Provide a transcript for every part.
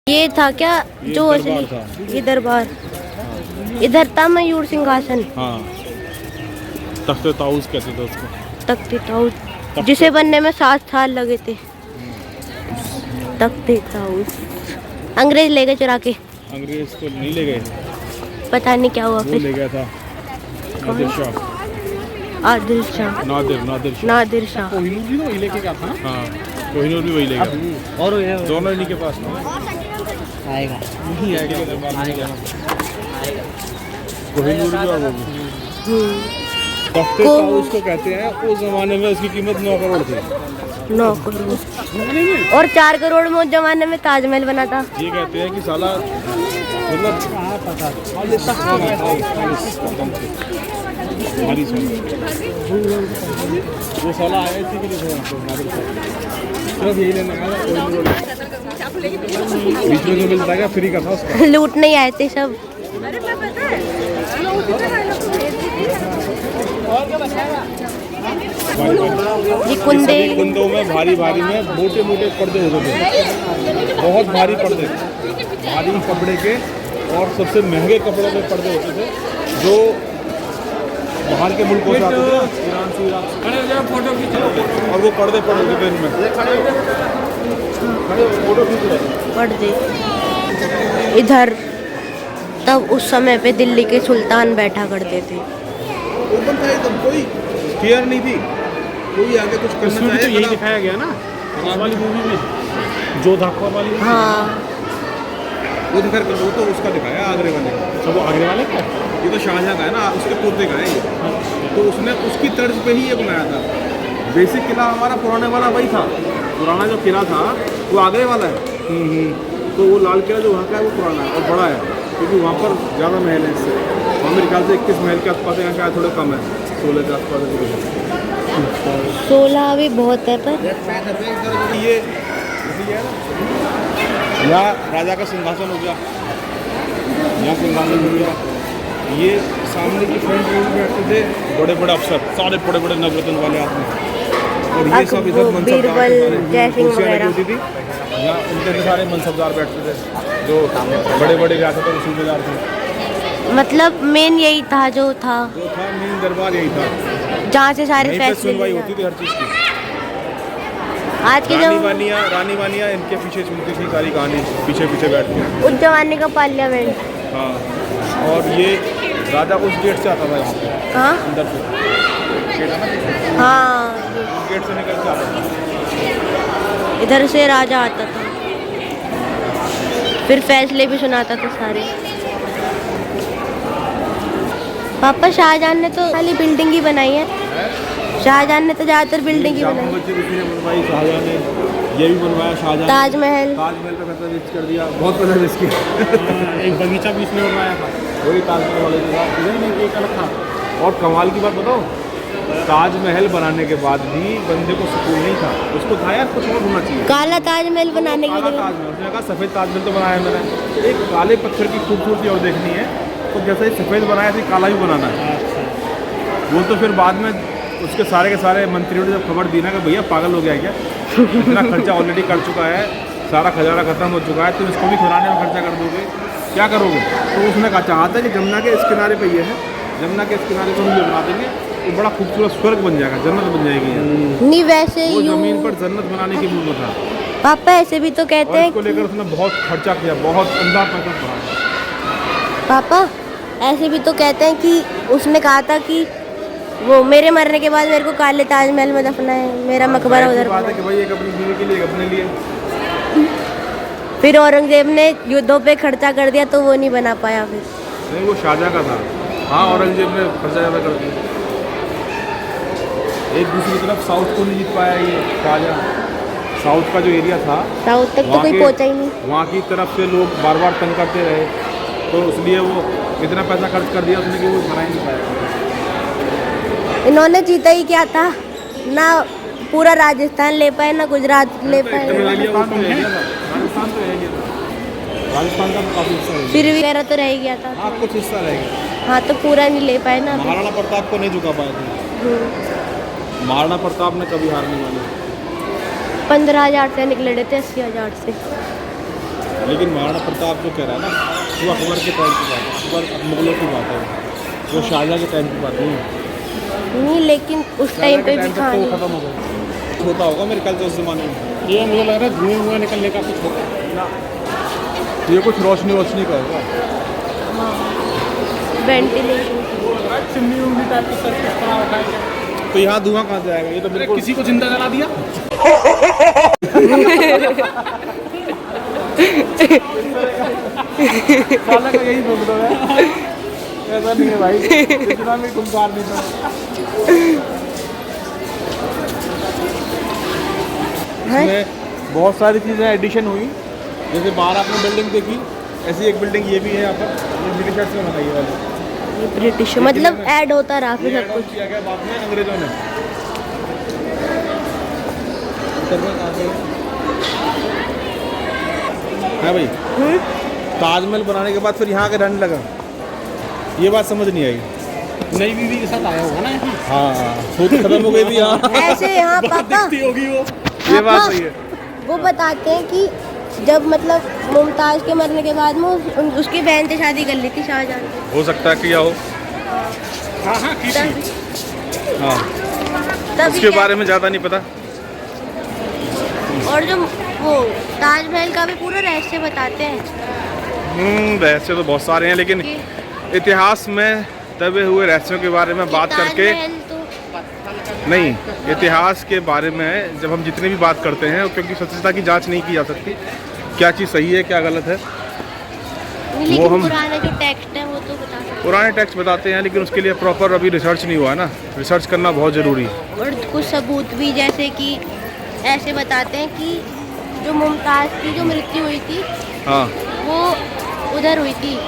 ये था क्या जो असली ये दरबार। इधर था मयूर सिंहासन। हाँ, तख्ते ताऊस कहते थे उसको। तख्ते ताऊस, जिसे बनने में 7 साल लगे थे। तख्ते ताऊस अंग्रेज ले गए चुरा के। अंग्रेज तो नहीं ले गए, पता नहीं क्या हुआ वो फिर। ले गया था नादिर शाह। आदिल शाह, नादिर शाह। कोहिनूर भी तो वही लेके गया था ना। हाँ, कोहिनूर भी वही ले गया। और दोनों इन्हीं के पास था। आएगा नहीं आएगा, कोहिनूर भी और वो भी। तख्ते ताऊस को कहते हैं। उस जमाने में उसकी कीमत 9 करोड़ थी। 9 करोड़ और 4 करोड़ में उस जमाने में ताजमहल बना था। ये कहते हैं कि साला मतलब भारी सोना वो साला आया थी कि नहीं सिर्फ यही लेने आया था। बीच में जो मिलता है फ्री का था उसका। लूट नहीं आए थे सब। ये कुंदे, कुंदों में भारी भारी में मोटे मोटे पर्दे होते थे, बहुत भारी पर्दे, भारी कपड़े के। और सबसे महंगे कपड़ों के पर्दे होते थे जो बाहर के मुल्कों से आते थे, ईरान से, फोटो खींचो। और वो पर्दे पड़े थे इनमें, फोटो खींच रहे पर्दे। इधर तब उस समय पे दिल्ली के सुल्तान बैठा करते थे। ओपन था एकदम, कोई केयर नहीं थी, कोई आगे कुछ करना चाहे। तो यही दिखाया गया ना वाली मूवी में, जो धाकवा वाली। हाँ, वो दिखा, वो तो उसका दिखाया आगरे वाले। सब वो आगरे वाले का, ये तो शाहजहाँ का है ना, उसके पोते का है ये। तो उसने उसकी तर्ज पे ही ये बनाया था। बेसिक किला हमारा पुराने वाला वही था। पुराना जो किला था वो आगरे वाला है। तो वो लाल किला जो वहाँ का है वो पुराना है और बड़ा है, क्योंकि वहाँ पर ज़्यादा महल है इससे। और मेरे ख्याल से 21 महल के आसपास है, यहाँ शायद थोड़े कम है, 16 के आसपास है। 16 भी बहुत है पर ये यहाँ राजा का सिंहासन हो गया, यहाँ सिंहासन हो गया। ये सामने की फ्रंट रोव में बैठते थे बड़े बड़े अफसर, सारे बड़े बड़े नवरत्न वाले आदमी। और ये सब इधर बीरबल, जयसिंह वगैरह होती थी। यहाँ उनके सारे मनसबदार बैठते थे, जो बड़े बड़े रियासतों के सूबेदार थे। मतलब मेन यही था जो था मेन दरबार यही था, जहाँ से सारे फैसले सुनवाई होती थी हर चीज़ की। आज के रानी वानिया इनके पीछे सुनती थी सारी कहानी, पीछे पीछे बैठ के। उस जमाने का पार्लियामेंट। हाँ, और ये राजा उस गेट से आता था यहाँ पे। कहाँ? अंदर से गेट है ना, हाँ, उस गेट से निकल के आता था। इधर से राजा आता था, फिर फैसले भी सुनाता था सारे। पापा शाहजहां ने तो खाली बिल्डिंग ही बनाई है। शाहजहां ने तो ज़्यादातर बिल्डिंग ही बनाई। शाहजहां ने ये भी बनवाया, शाहजहां ताजमहल पे पैसा वेस्ट कर दिया, बहुत पैसा वेस्ट किया। एक बगीचा भी इसने बनवाया था, वही ताजमहल वाले के साथ, इधर नहीं एक अलग था। और कमाल की बात बताओ, ताजमहल बनाने के बाद भी बंदे को सुकून नहीं था, उसको था यार कुछ और होना चाहिए। काला ताजमहल बनाने की जगह उसने कहा सफ़ेद ताजमहल तो बनाया मैंने, एक काले पत्थर की खूबसूरती और देखनी है, तो जैसे ही सफ़ेद बनाया थी काला भी बनाना है। वो तो फिर बाद में उसके सारे के सारे मंत्रियों ने जब खबर दी ना कि भैया पागल हो गया है क्या, इतना खर्चा ऑलरेडी कर चुका है, सारा खजाना खत्म हो चुका है, तुम इसको भी खुराने में खर्चा कर दोगे, क्या करोगे? तो उसने कहा चाहता है कि जमुना के इस किनारे पे ये है, जमुना के इस किनारे पर हम ये बना देंगे, ये बड़ा खूबसूरत स्वर्ग बन जाएगा, जन्नत बन जाएगी। नहीं वैसे वो जमीन पर जन्नत बनाने की मूड में था। पापा ऐसे भी तो कहते हैं, इसको लेकर उसने बहुत खर्चा किया, बहुत अंधा पैसा बढ़ाया। पापा ऐसे भी तो कहते हैं कि उसने कहा था कि वो मेरे मरने के बाद मेरे को काले ताजमहल में दफना है, मेरा मकबरा उधर। बात है कि भाई एक अपनी बीवी के लिए, एक अपने लिए। फिर औरंगजेब ने युद्धों पे खर्चा कर दिया तो वो नहीं बना पाया फिर। नहीं, वो शाहजहां का था। हाँ, औरंगजेब ने खर्चा ज़्यादा कर दिया। एक दूसरी तरफ साउथ को नहीं जीत पाया ये शाहजहां। साउथ का जो एरिया था, साउथ तक तो कोई पहुंचा ही नहीं। वहाँ की तरफ से लोग बार बार तंग करते रहे, तो इसलिए वो इतना पैसा खर्च कर दिया उसने कि वो बना ही नहीं पाया। इन्होंने जीता ही क्या था ना, पूरा राजस्थान ले पाए ना गुजरात ले पाए। राजस्थान का काफी हिस्सा है, फिर भी तो रह गया था। हाँ, कुछ हिस्सा रहेगा। हाँ, तो पूरा नहीं ले पाए ना। महाराणा प्रताप को नहीं झुका पाए थे। महाराणा प्रताप ने कभी हार नहीं मानी। 15,000 सैनिक लड़े थे 80,000 से। लेकिन महाराणा प्रताप जो कह रहा है ना, वो अकबर के टाइम की बात है, अकबर मुगलों की बात है, वो शाहजहाँ के टाइम की बात नहीं है। नहीं, लेकिन उस टाइम पे भी तो कहानी खत्म हो गया होता होगा मेरे ख्याल से उस ज़माने में। ये मुझे लग रहा है धुएं निकलने का कुछ होगा। ये कुछ रोशनी वोशनी का होगा। वेंटिलेशन। चिमनी उमनी टाइप की सर किस तरह उठाएंगे? तो यहाँ धुआं कहाँ से आएगा? ये तो अरे बिल्कुल किसी को जिंदा जला दिया। साला का यही बोल रहा है, ऐसा नहीं है भाई, इतना भी गुमकार नहीं था। इसमें बहुत सारी चीज़ें एडिशन हुई, जैसे बाहर आपने बिल्डिंग देखी, ऐसी एक बिल्डिंग ये भी है यहाँ पर, ये ब्रिटिशर्स ने बनाई है वाली। ये ब्रिटिश मतलब ऐड होता रहा फिर ये सब कुछ। किया गया बाद में अंग्रेजों ने। कहाँ पे है भाई? ताजमहल बनाने के बाद फिर यहाँ का रहने लगा, ये बात समझ नहीं आई। नई बीवी के साथ आया होगा ना यहाँ। हाँ, खुद खत्म हो गई थी यहाँ। ऐसे यहाँ बहुत पापा दिखती होगी वो। ये बात सही है। वो बताते हैं कि जब मतलब मुमताज के मरने के बाद में उसकी बहन से शादी कर ली थी शाहजहां ने। हो सकता है किया हो। हाँ हाँ की थी। हाँ, तब उसके बारे में ज़्यादा नहीं पता। और जो वो ताजमहल का भी पूरा रहस्य बताते हैं। रहस्य तो बहुत सारे हैं, लेकिन इतिहास में दबे हुए रहस्यों के बारे में बात करके ताजमहल तो नहीं, इतिहास के बारे में जब हम जितनी भी बात करते हैं, क्योंकि सत्यता की जांच नहीं की जा सकती, क्या चीज़ सही है क्या गलत है। लेकिन हम पुराने जो टेक्स्ट है वो तो बता सकते हैं। पुराने टेक्स्ट बताते हैं, लेकिन उसके लिए प्रॉपर अभी रिसर्च नहीं हुआ है ना, रिसर्च करना बहुत ज़रूरी है। और कुछ सबूत भी, जैसे कि ऐसे बताते हैं कि जो मुमताज़ की जो मृत्यु हुई थी हाँ, वो उधर हुई थी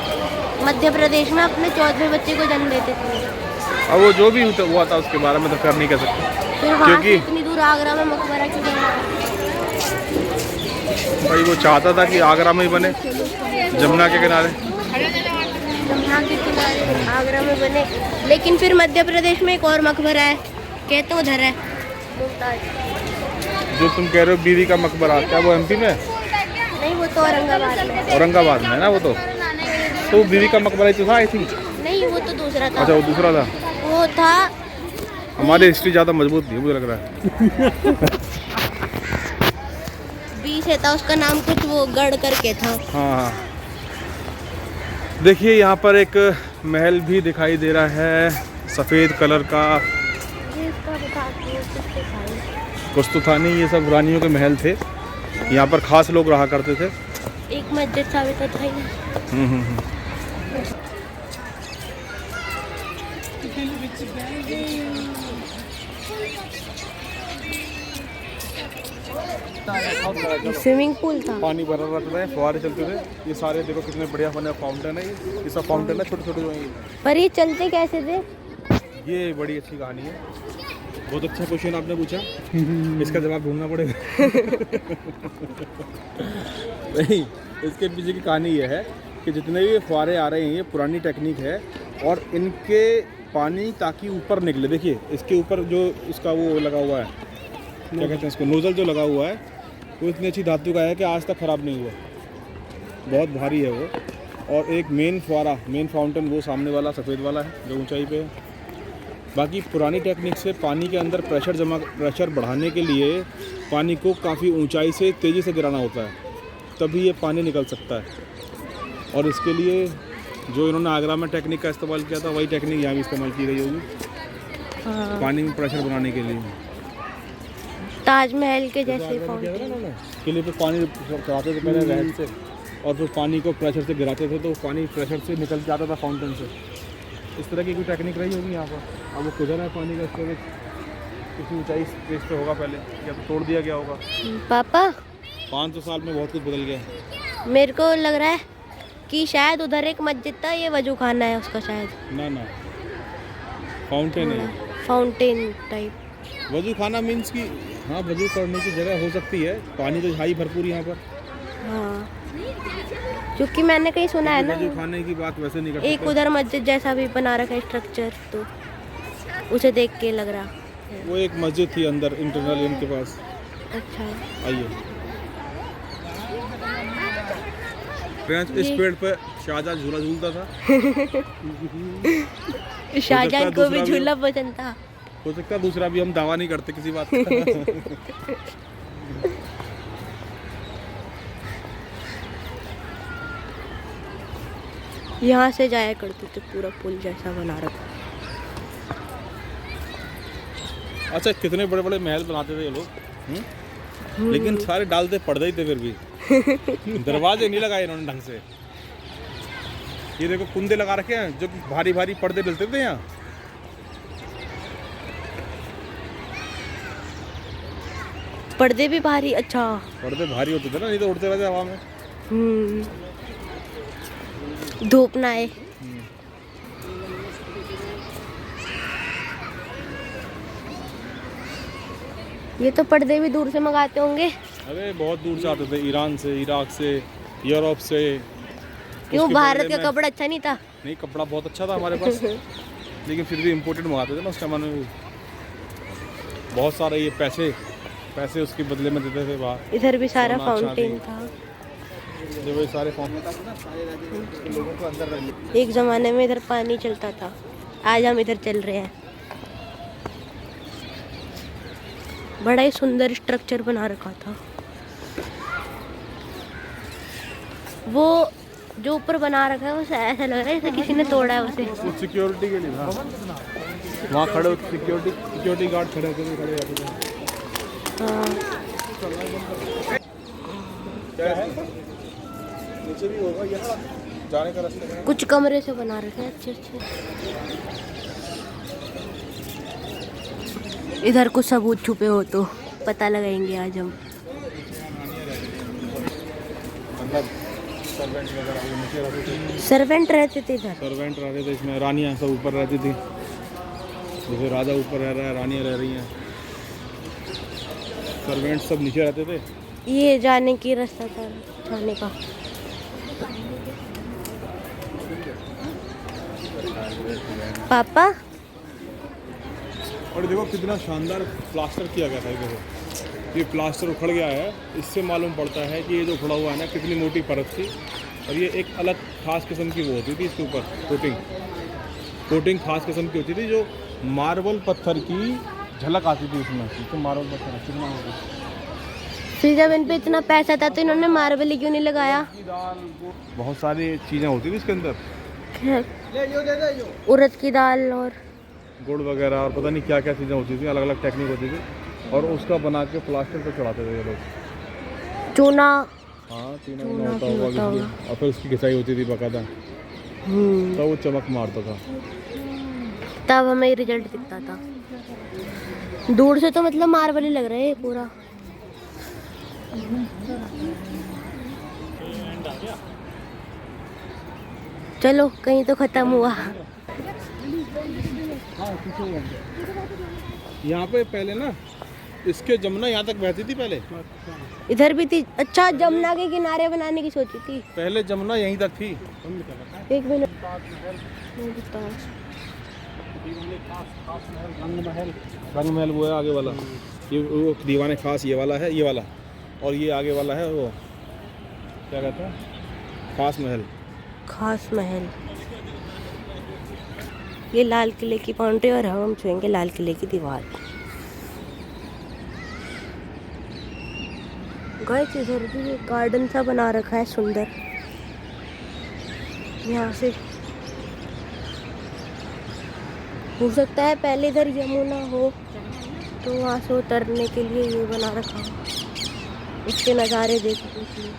मध्य प्रदेश में, अपने 14वें बच्चे को जन्म देते थे। अब वो जो भी हुआ था उसके बारे में तो कर नहीं कह सकते, फिर वहाँ से क्योंकि इतनी दूर आगरा में मकबरा क्यों बनवाया? भाई वो चाहता था कि आगरा में ही बने, जमुना के किनारे। जमुना के किनारे आगरा में बने, लेकिन फिर मध्य प्रदेश में एक और मकबरा है, कहते हैं उधर है मुमताज। जो तुम कह रहे हो बीवी का मकबरा, क्या वो एमपी में है? नहीं, वो तो औरंगाबाद में। औरंगाबाद में है ना वो तो बीवी का मकबरा ही तो था आई थिंक। नहीं, वो तो दूसरा था। अच्छा, वो दूसरा था। वो था हमारी हिस्ट्री ज़्यादा मजबूत नहीं है मुझे लग रहा है। बी से था, उसका नाम कुछ वो गढ़ करके था। हाँ हाँ, देखिए यहाँ पर एक महल भी दिखाई दे रहा है सफ़ेद कलर का। कुछ तो था नहीं, ये सब रानियों के महल थे, यहाँ पर खास लोग रहा करते थे। एक मस्जिद सा भी तो था ही। स्विमिंग पूल था, पानी भरा रहता था, फुहारे चलते थे। ये सारे देखो कितने बढ़िया बने फाउंटेन है, ये सब फाउंटेन है छोटे छोटे जो हैं। पर ये चलते कैसे थे? ये बड़ी अच्छी कहानी है, बहुत अच्छा क्वेश्चन आपने पूछा, इसका जवाब ढूंढना पड़ेगा। नहीं, इसके पीछे की कहानी ये है कि जितने भी फुहारे आ रहे हैं ये पुरानी टेक्निक है, और इनके पानी ताकि ऊपर निकले। देखिए इसके ऊपर जो इसका वो लगा हुआ है, क्या कहते हैं इसको, नोज़ल जो लगा हुआ है, वो इतनी अच्छी धातु का है कि आज तक ख़राब नहीं हुआ, बहुत भारी है वो। और एक मेन फुहारा, मेन फाउंटेन वो सामने वाला सफ़ेद वाला है जो ऊंचाई पे है। बाकी पुरानी टेक्निक से पानी के अंदर प्रेशर बढ़ाने के लिए पानी को काफ़ी ऊंचाई से तेज़ी से गिराना होता है, तभी ये पानी निकल सकता है। और इसके लिए जो इन्होंने आगरा में टेक्निक का इस्तेमाल किया था, वही टेक्निक यहाँ भी इस्तेमाल की गई होगी। हाँ। पानी में प्रेशर बनाने के लिए। ताजमहल के जैसे फाउंटेन। किले पे पानी चढ़ाते थे पहले रहट से, और फिर पानी को प्रेशर से गिराते थे, तो पानी प्रेशर से निकल के आता था फाउंटेन से। इस तरह की कोई टेक्निक रही होगी यहाँ पर। अब वो किधर है पानी का स्टोरेज, किसी ऊंचाई स्पेस पे होगा पहले, या तो तोड़ दिया गया होगा। पापा 500 साल में बहुत कुछ बदल गया। मेरे को लग रहा है कि शायद उधर एक मस्जिद था, ये वजू खाना है उसका शायद। ना, फाउंटेन है, फाउंटेन टाइप। वजू खाना मीन्स कि हाँ, वजू करने की जगह हो सकती है, पानी तो है ही भरपूर यहाँ पर। हाँ, क्योंकि मैंने कहीं सुना है ना, वजू खाने की बात वैसे नहीं करते। एक उधर मस्जिद जैसा भी बना रखा है स्ट्रक्चर, तो उसे देख के लग रहा। वो एक मस्जिद थी अंदर इंटरनल इनके पास। अच्छा, आइए, फ्रेंड्स, इस पेड़ पे शाहजहां झूला झूलता था। शाहजहां को भी दूसरा भी झूला पसंद था। हो सकता है दूसरा भी, हम दावा नहीं करते किसी बात का। यहाँ से जाया करते थे, पूरा पुल जैसा बना रखा। अच्छा, कितने बड़े बड़े महल बनाते थे ये लोग, लेकिन सारे डालते पर्दे ही थे फिर भी। दरवाजे नहीं लगाए इन्होंने ढंग से। ये देखो कुंदे लगा रखे हैं, जो भारी भारी पर्दे डलते थे यहाँ। पर्दे भी भारी, अच्छा। पर्दे भारी होते थे ना, नहीं तो उड़ते रहते हवा में। धूप ना आए। ये तो पर्दे भी दूर से मंगाते होंगे। अरे बहुत दूर से आते थे, ईरान से, इराक से, यूरोप से। क्यों, उसके भारत बदले का में- कपड़ा अच्छा नहीं था? नहीं, कपड़ा बहुत अच्छा था हमारे पास। लेकिन फिर भी इम्पोर्टेड मंगाते थे ना उस जमाने में। बहुत सारे ये पैसे उसके बदले में देते थे बाहर। इधर भी सारा सोना, फाउंटेन था। जो वो सारे लोगों को अंदर रख लिया। एक जमाने में इधर पानी चलता था, आज हम इधर चल रहे हैं। बड़ा ही सुंदर स्ट्रक्चर बना रखा था। वो जो ऊपर बना रखा है, वो ऐसा लग रहा है जैसे किसी ने तोड़ा है उसे। वो सिक्योरिटी के लिए था। वहाँ खड़े सिक्योरिटी गार्ड खड़े होते थे, खड़े रहते थे। हाँ। क्या है? नीचे भी होगा यहाँ जाने का रास्ता है। कुछ कमरे से बना रखे हैं अच्छे अच्छे। इधर कुछ सबूत छुपे हो तो पता लगाएंगे आज हम। मतलब सर्वेंट वगैरह वो नीचे रहते थे। सर्वेंट रहते थे इधर। सर्वेंट रहते थे इसमें, रानियाँ सब ऊपर रहती थी। जैसे राजा ऊपर रह रहा है, रानियाँ रह रही हैं, सर्वेंट सब नीचे रहते थे। ये जाने की रास्ता था जाने का। पापा, और देखो कितना शानदार प्लास्टर किया गया था। देखो ये प्लास्टर उखड़ गया है, इससे मालूम पड़ता है कि ये जो उखड़ा हुआ है ना, कितनी मोटी परत थी। और ये एक अलग खास किस्म की वो होती थी इसके ऊपर कोटिंग खास किस्म की होती थी, जो मार्बल पत्थर की झलक आती थी उसमें। तो मार्बल पत्थर कितना होता। फिर जब इन पे इतना पैसा था तो इन्होंने मार्बल ही क्यों नहीं लगाया? बहुत सारी चीज़ें होती थी इसके अंदर, उड़द की दाल और गुड़ वगैरह और पता नहीं क्या क्या चीज़ें होती थी, अलग अलग टेक्निक होती थी। और उसका बना के प्लास्टर पे चढ़ाते थे ये लोग। चूना। हाँ, चूना होता होगा किसी। और फिर उसकी घिसाई होती थी बकायदा, तब वो चमक मारता था। तब हमें रिजल्ट दिखता था। दूर से तो मतलब मार्बल ही लग रहा है पूरा। चलो कहीं तो खत्म हुआ। यहाँ पे पहले ना इसके जमुना यहाँ तक बहती थी पहले। इधर भी थी। अच्छा, जमुना के किनारे बनाने की सोची थी। पहले जमुना यहीं तक थी। एक मिनट। रंग महल वो है आगे वाला, ये वो दीवाने खास ये वाला है, ये वाला। और ये आगे वाला है वो क्या कहते हैं, खास महल। खास महल। ये लाल किले की बाउंड्री और हम छुएंगे लाल किले की दीवार। गाइस, इधर भी एक गार्डन सा बना रखा है सुंदर। यहाँ से हो सकता है पहले इधर यमुना हो, तो वहाँ से उतरने के लिए ये बना रखा है, उसके नज़ारे देखने के लिए।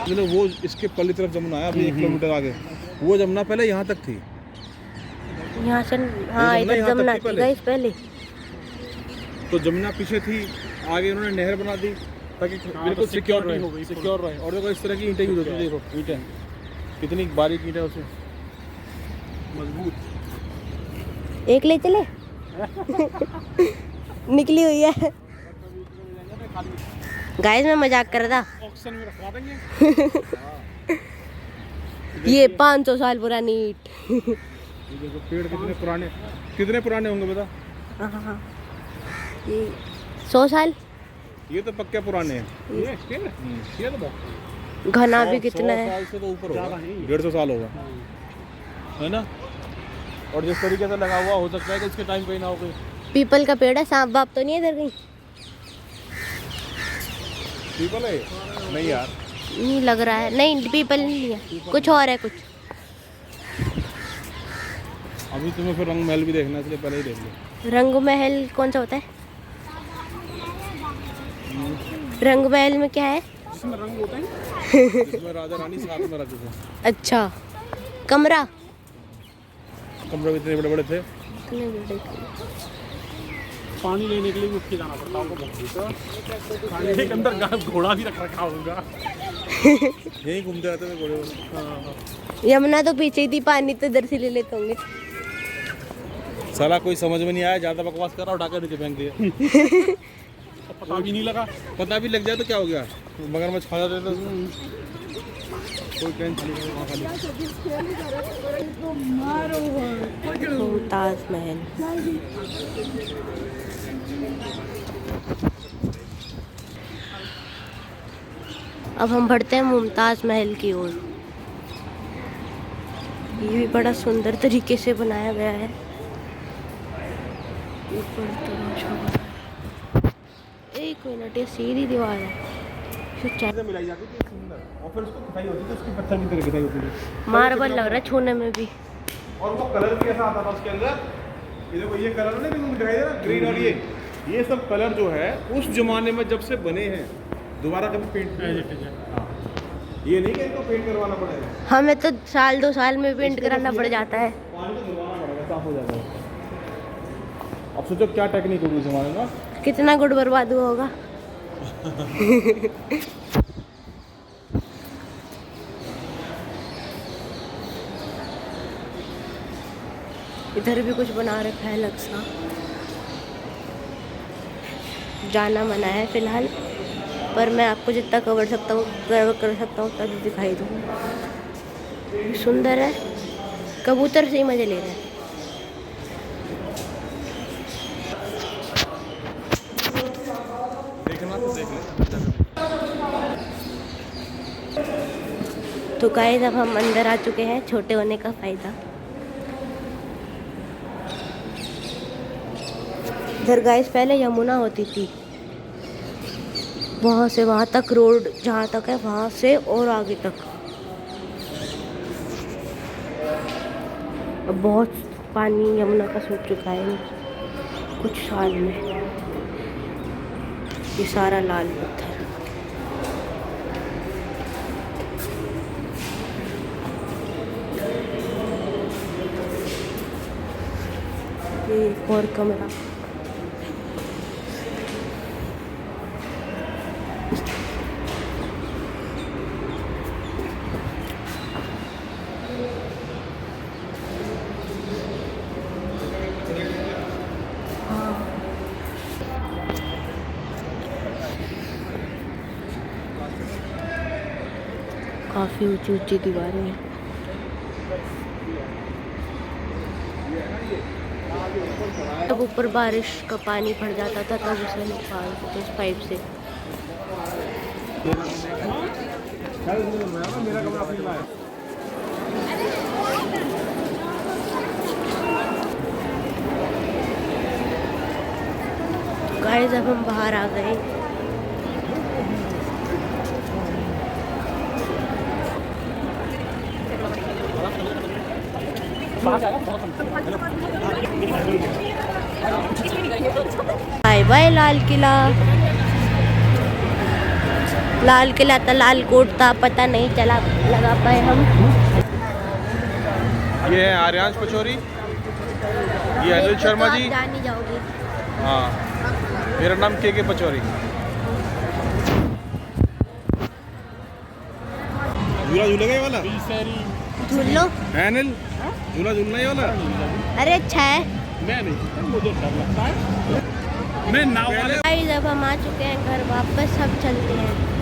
मतलब वो इसके पल्ली तरफ जमुना है, अभी 1 किलोमीटर आगे। वो जमुना पहले यहाँ तक थी। यहाँ से हाँ, इधर यहाँ तक जमुना थी थी पहले। गाइस पहले। तो जमुना पीछे थी, आगे उन्होंने नहर बना दी ताकि बिल्कुल सिक्योर रहे। और देखो इस तरह की ईंटें यूज होती थी। देखो ईंटें कितनी बारीक ईंटें, उसमें मजबूत। एक ले चले। निकली हुई है। गाइस, मैं मजाक कर रहा था। ऑक्सीजन में रखवा देंगे। ये 500 साल पुरानी ईंट। ये देखो पेड़ कितने पुराने होंगे बता। हाँ, ये 100 साल। ये तो पक्के पुराने हैं। ये तो बहुत घना भी कितना 100 है। साल से तो ऊपर ज़्यादा होगा, नहीं। 150 साल होगा, है ना। और जिस तरीके से लगा हुआ हो सकता है कि इसके टाइम पे ही ना हो कोई। पीपल का पेड़ है, सांप बाप तो नहीं है इधर कहीं? पीपल है नहीं यार, नहीं लग रहा है, नहीं पीपल नहीं है, कुछ और है कुछ। अभी तुम्हें फिर रंग महल भी देखना है, इसलिए पहले ही देख लो। रंग महल कौन सा होता है? रंग महल में क्या है? जिसमें रंग होता है। जिसमें राजा रानी साथ में रहते थे। अच्छा, कमरा। कमरे भी इतने बड़े बड़े थे। इतने बड़े कमरे। पानी लेने के लिए भी उठ के जाना पड़ता होगा बहुत। एक अंदर घोड़ा भी रखा होगा। यही घूमते रहते थे घोड़े। यमुना तो पीछे ही थी, पानी तो इधर से ले लेते होंगे। साला कोई समझ में नहीं आया, ज़्यादा बकवास कर रहा, उठा कर नीचे फेंक दिया। पता भी नहीं लगा। पता भी लग जाए तो क्या हो गया, मगरमच्छ खा जाते थे। कोई टेंशन नहीं वहाँ खाली। मुमताज महल। अब हम बढ़ते हैं मुमताज महल की ओर। ये भी बड़ा सुंदर तरीके से बनाया गया है। ऊपर तराशा हुआ है। एक मिनट, ये सीधी दीवार है। मिलाई जाती थी सुंदर, और फिर उसको दिखाई होती थी, उसकी पत्थर की तरह दिखाई होती थी। मार्बल लग रहा है छूने में भी। और वो कलर भी ऐसा आता था उसके अंदर। ये देखो ये कलर नहीं दिखाई दे रहा, ग्रीन और ये सब कलर जो है उस जमाने में जब से बने हैं, दोबारा कभी पेंट नहीं। ये नहीं कि इनको पेंट करवाना पड़ेगा, हमें तो साल 2 साल में पेंट कराना पड़ जाता है। पानी तो धुलवाना पड़ेगा, साफ हो जाता है। अब सोचो क्या टेक्निक होगी उस जमाने में। कितना गुड़ बर्बाद हुआ होगा। इधर भी कुछ बना रखा है अलग सा। जाना मना है फिलहाल, पर मैं आपको जितना कवर कर सकता हूँ उतना तो दिखाई दूँगा। सुंदर है, कबूतर से ही मजे ले रहे हैं। देखना तो देख लें। तो गाइस अब हम अंदर आ चुके हैं, छोटे होने का फ़ायदा। इधर गाइस पहले यमुना होती थी, वहाँ से वहाँ तक रोड जहाँ तक है, वहाँ से और आगे तक। अब बहुत पानी यमुना का सूख चुका है कुछ साल में। ये सारा लाल पत्थर। ये एक और कमरा। काफ़ी ऊंची ऊंची दीवारें हैं। जब ऊपर बारिश का पानी भर जाता था तब उसे निकालते थे उस पाइप से। मेरा कमरा अपनी लाया। गाइस अब हम बाहर आ गए। Bye bye Lal Qila. लाल किला था, लाल कोट था, पता नहीं चला लगा पाए हम। ये है आर्यांश पचौरी, ये अनिल शर्मा जी। जान नहीं जाओगे। हाँ, मेरा नाम के पचौरी। झूला झूलेगा ये वाला? झूल लो। है अनिल, झूला झूलना ये वाला? अरे अच्छा है। मैं नहीं, मुझे डर लगता है। मैं नाव वाले गाइस अब हम आ चुके हैं घर वापस, अब चलते हैं।